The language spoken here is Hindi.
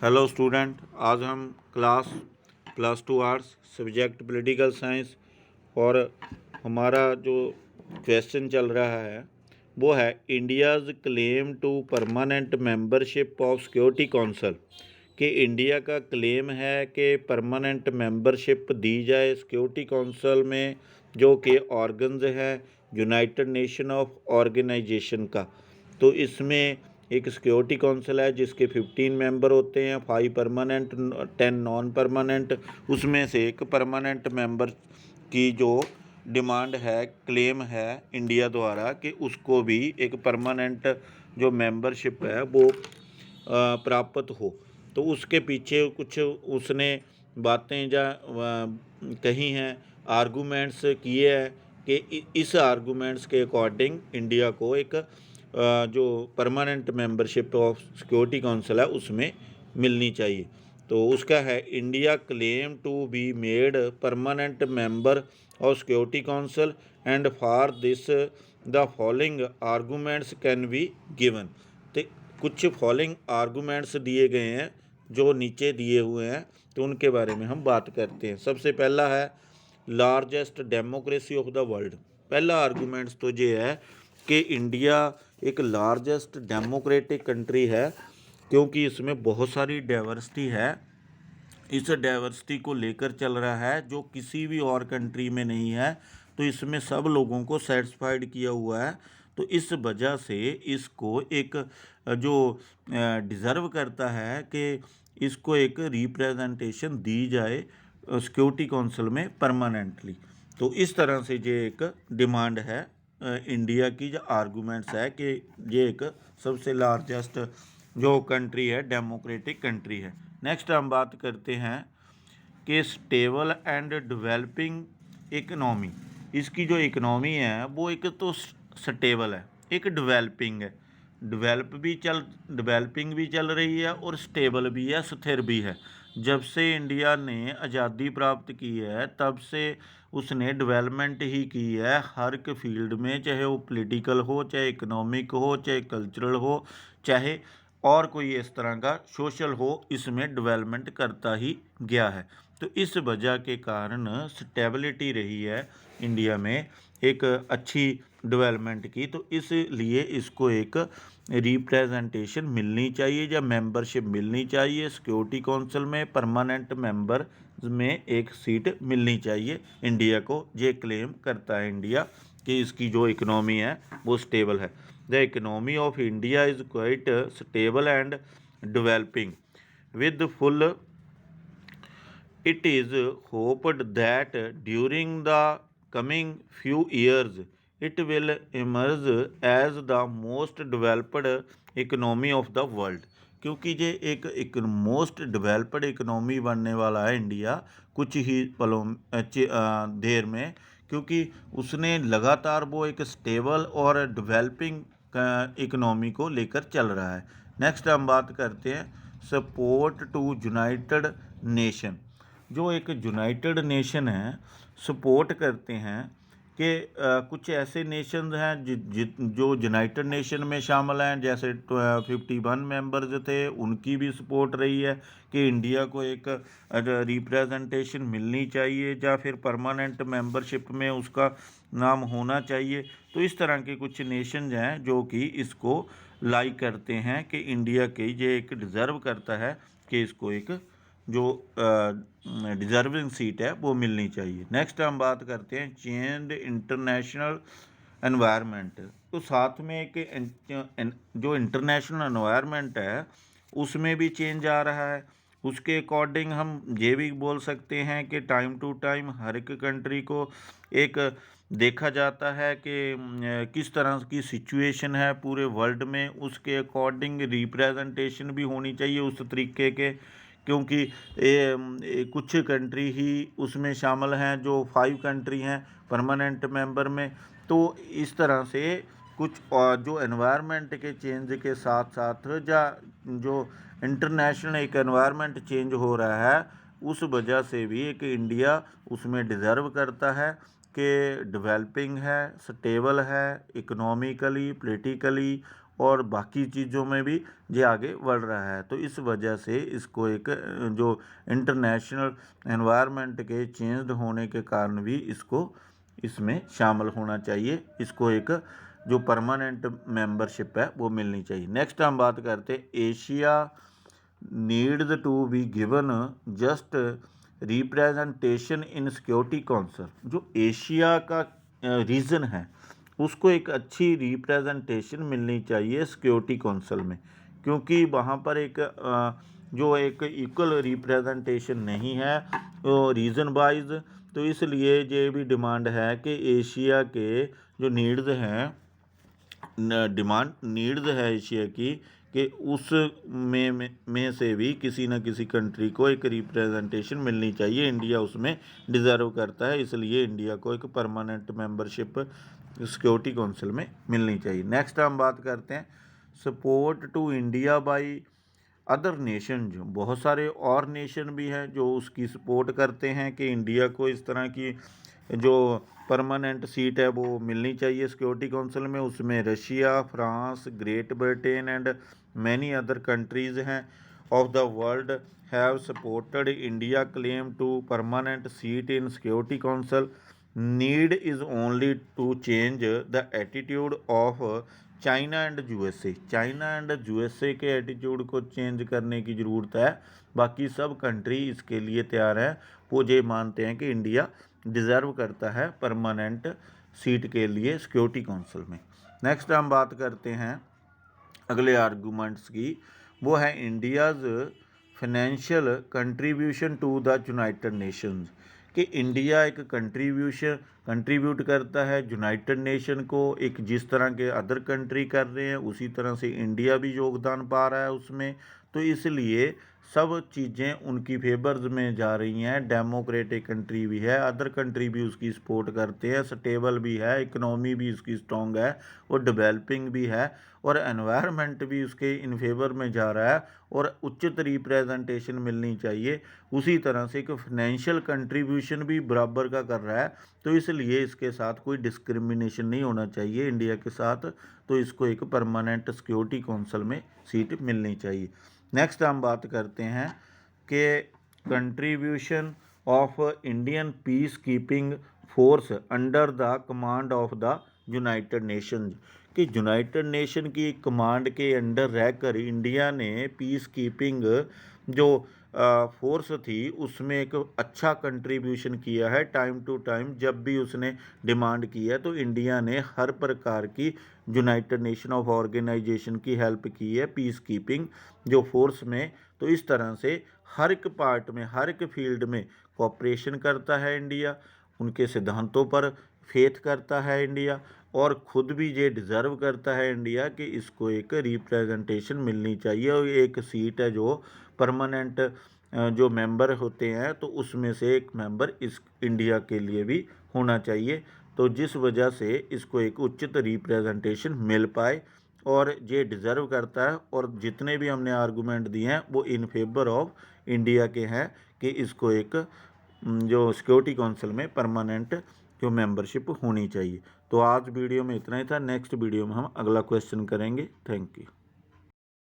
हेलो स्टूडेंट, आज हम class +2 arts subject political science और हमारा जो क्वेश्चन चल रहा है वो है India's claim to permanent membership of security council. कि इंडिया का क्लेम है कि परमानेंट मेंबरशिप दी जाए सिक्योरिटी काउंसिल में, जो कि ऑर्गन्स है यूनाइटेड नेशन ऑफ ऑर्गेनाइजेशन का। तो इसमें एक सिक्योरिटी काउंसिल है जिसके 15 मेंबर होते हैं, 5 परमानेंट 10 नॉन परमानेंट। उसमें से एक परमानेंट मेंबर की जो डिमांड है, क्लेम है इंडिया द्वारा कि उसको भी एक परमानेंट जो मेंबरशिप है वो प्राप्त हो। तो उसके पीछे कुछ उसने बातें कही हैं, आर्गूमेंट्स किए हैं कि इस आर्गूमेंट्स के अकॉर्डिंग इंडिया को एक जो permanent membership of security council है उसमें मिलनी चाहिए। तो उसका है India claim to be made permanent member of security council and for this the following arguments can be given. तो कुछ फॉलोइंग आर्गूमेंट्स दिए गए हैं जो नीचे दिए हुए हैं, तो उनके बारे में हम बात करते हैं। सबसे पहला है largest democracy of the world. पहला आर्गूमेंट्स तो ये है कि इंडिया एक लार्जेस्ट डेमोक्रेटिक कंट्री है, क्योंकि इसमें बहुत सारी डाइवर्सिटी है। इस डाइवर्सिटी को लेकर चल रहा है जो किसी भी और कंट्री में नहीं है। तो इसमें सब लोगों को सेटिस्फाइड किया हुआ है। तो इस वजह से इसको एक जो डिज़र्व करता है कि इसको एक रिप्रेजेंटेशन दी जाए सिक्योरिटी काउंसिल में परमानेंटली। तो इस तरह से ये एक डिमांड है इंडिया की, जो आर्गूमेंट्स है कि ये एक सबसे लार्जेस्ट जो कंट्री है डेमोक्रेटिक कंट्री है। नेक्स्ट हम बात करते हैं कि स्टेबल एंड डेवलपिंग इकनॉमी। इसकी जो इकनॉमी है वो एक तो स्टेबल है, एक डेवलपिंग है। डेवलपिंग भी चल रही है और स्टेबल भी है, स्थिर भी है। जब से इंडिया ने आज़ादी प्राप्त की है तब से उसने डेवलपमेंट ही की है हर एक फील्ड में, चाहे वो पॉलिटिकल हो, चाहे इकोनॉमिक हो, चाहे कल्चरल हो, चाहे और कोई इस तरह का सोशल हो, इसमें डेवलपमेंट करता ही गया है। तो इस वजह के कारण स्टेबिलिटी रही है इंडिया में एक अच्छी डेवलपमेंट की। तो इसलिए इसको एक रिप्रेजेंटेशन मिलनी चाहिए या मेंबरशिप मिलनी चाहिए सिक्योरिटी काउंसिल में, परमानेंट मेंबर में एक सीट मिलनी चाहिए इंडिया को। ये क्लेम करता है इंडिया कि इसकी जो इकनॉमी है वो स्टेबल है। The economy of India is quite stable and developing with full. It is hoped that during the coming few years it will emerge as the most developed economy of the world। क्योंकि ये एक मोस्ट डेवलप्ड इकनॉमी बनने वाला है इंडिया कुछ ही पलों देर में, क्योंकि उसने लगातार वो एक स्टेबल और डेवलपिंग इकनॉमी को लेकर चल रहा है। नेक्स्ट हम बात करते हैं सपोर्ट टू यूनाइटेड नेशन। जो एक यूनाइटेड नेशन है सपोर्ट करते हैं कि कुछ ऐसे नेशन हैं जो यूनाइटेड नेशन में शामिल हैं, जैसे 51 मेंबर्स थे, उनकी भी सपोर्ट रही है कि इंडिया को एक रिप्रेजेंटेशन मिलनी चाहिए या फिर परमानेंट मेंबरशिप में उसका नाम होना चाहिए। तो इस तरह के कुछ नेशन हैं जो कि इसको लाइक करते हैं कि इंडिया के ये एक डिज़र्व करता है कि इसको एक जो डिज़र्विंग सीट है वो मिलनी चाहिए। नेक्स्ट हम बात करते हैं चेंज इंटरनेशनल एनवायरनमेंट। तो साथ में एक जो इंटरनेशनल एनवायरनमेंट है उसमें भी चेंज आ रहा है। उसके अकॉर्डिंग हम ये भी बोल सकते हैं कि टाइम टू टाइम हर एक कंट्री को एक देखा जाता है कि किस तरह की सिचुएशन है पूरे वर्ल्ड में, उसके अकॉर्डिंग रिप्रेजेंटेशन भी होनी चाहिए उस तरीके के। क्योंकि कुछ कंट्री ही उसमें शामिल हैं जो 5 कंट्री हैं परमानेंट मेंबर में। तो इस तरह से कुछ और जो एनवायरनमेंट के चेंज के साथ साथ जो इंटरनेशनल एक एनवायरनमेंट चेंज हो रहा है, उस वजह से भी एक इंडिया उसमें डिज़र्व करता है कि डेवलपिंग है, स्टेबल है इकोनॉमिकली, पॉलिटिकली और बाकी चीज़ों में भी ये आगे बढ़ रहा है। तो इस वजह से इसको एक जो इंटरनेशनल एनवायरनमेंट के चेंज्ड होने के कारण भी इसको इसमें शामिल होना चाहिए, इसको एक जो परमानेंट मेंबरशिप है वो मिलनी चाहिए। नेक्स्ट हम बात करते हैं Asia needs to be given just representation in security council. जो एशिया का रीजन है उसको एक अच्छी रिप्रेजेंटेशन मिलनी चाहिए सिक्योरिटी काउंसिल में, क्योंकि वहाँ पर एक जो एक इक्वल रिप्रेजेंटेशन नहीं है रीजन वाइज। तो इसलिए ये भी डिमांड है कि एशिया के जो नीड्स हैं डिमांड नीड्स है एशिया की कि उस में से भी किसी न किसी कंट्री को एक रिप्रेजेंटेशन मिलनी चाहिए। इंडिया उसमें डिज़र्व करता है, इसलिए इंडिया को एक परमानेंट मेंबरशिप सिक्योरिटी काउंसिल में मिलनी चाहिए। नेक्स्ट हम बात करते हैं support to India by other nation. जो बहुत सारे और नेशन भी हैं जो उसकी सपोर्ट करते हैं कि इंडिया को इस तरह की जो परमानेंट सीट है वो मिलनी चाहिए सिक्योरिटी काउंसिल में। उसमें Russia, France, Great Britain and many other countries हैं of the world have supported India claim to permanent seat in security council. Need is only to change the attitude of China and USA. China and USA के एटीट्यूड को चेंज करने की ज़रूरत है। बाकी सब कंट्री इसके लिए तैयार हैं, वो ये मानते हैं कि इंडिया डिज़र्व करता है परमानेंट सीट के लिए सिक्योरिटी काउंसिल में। नेक्स्ट हम बात करते हैं अगले आर्गूमेंट्स की, वो है India's financial contribution to the United Nations. कि इंडिया एक कंट्रीब्यूट करता है यूनाइटेड नेशन को, एक जिस तरह के अदर कंट्री कर रहे हैं उसी तरह से इंडिया भी योगदान पा रहा है उसमें। तो इसलिए सब चीज़ें उनकी फेवर्स में जा रही हैं। डेमोक्रेटिक कंट्री भी है, अदर कंट्री भी उसकी सपोर्ट करते हैं, स्टेबल भी है, इकनॉमी भी उसकी स्ट्रॉन्ग है और डेवलपिंग भी है और एनवायरनमेंट भी उसके इन फेवर में जा रहा है और उचित रिप्रेजेंटेशन मिलनी चाहिए। उसी तरह से एक फाइनेंशियल कंट्रीब्यूशन भी बराबर का कर रहा है। तो इसलिए इसके साथ कोई डिस्क्रिमिनेशन नहीं होना चाहिए इंडिया के साथ। तो इसको एक परमानेंट सिक्योरिटी काउंसिल में सीट मिलनी चाहिए। नेक्स्ट हम बात करते हैं कि contribution of Indian peace keeping force under the command of the United Nations. कि यूनाइटेड नेशन की कमांड के अंडर रहकर इंडिया ने पीस कीपिंग जो फोर्स थी उसमें एक अच्छा कंट्रीब्यूशन किया है। टाइम टू टाइम जब भी उसने डिमांड की है तो इंडिया ने हर प्रकार की यूनाइटेड नेशन ऑफ ऑर्गेनाइजेशन की हेल्प की है पीस कीपिंग जो फोर्स में। तो इस तरह से हर एक पार्ट में, हर एक फील्ड में कोऑपरेशन करता है इंडिया, उनके सिद्धांतों पर फेथ करता है इंडिया और ख़ुद भी ये डिज़र्व करता है इंडिया कि इसको एक रिप्रेजेंटेशन मिलनी चाहिए। और एक सीट है जो परमानेंट जो मेंबर होते हैं तो उसमें से एक मेंबर इस इंडिया के लिए भी होना चाहिए। तो जिस वजह से इसको एक उचित रिप्रेजेंटेशन मिल पाए और ये डिज़र्व करता है। और जितने भी हमने आर्गूमेंट दिए हैं वो इन फेवर ऑफ इंडिया के हैं कि इसको एक जो सिक्योरिटी काउंसिल में परमानेंट जो मेंबरशिप होनी चाहिए। तो आज वीडियो में इतना ही था। नेक्स्ट वीडियो में हम अगला क्वेश्चन करेंगे। Thank you.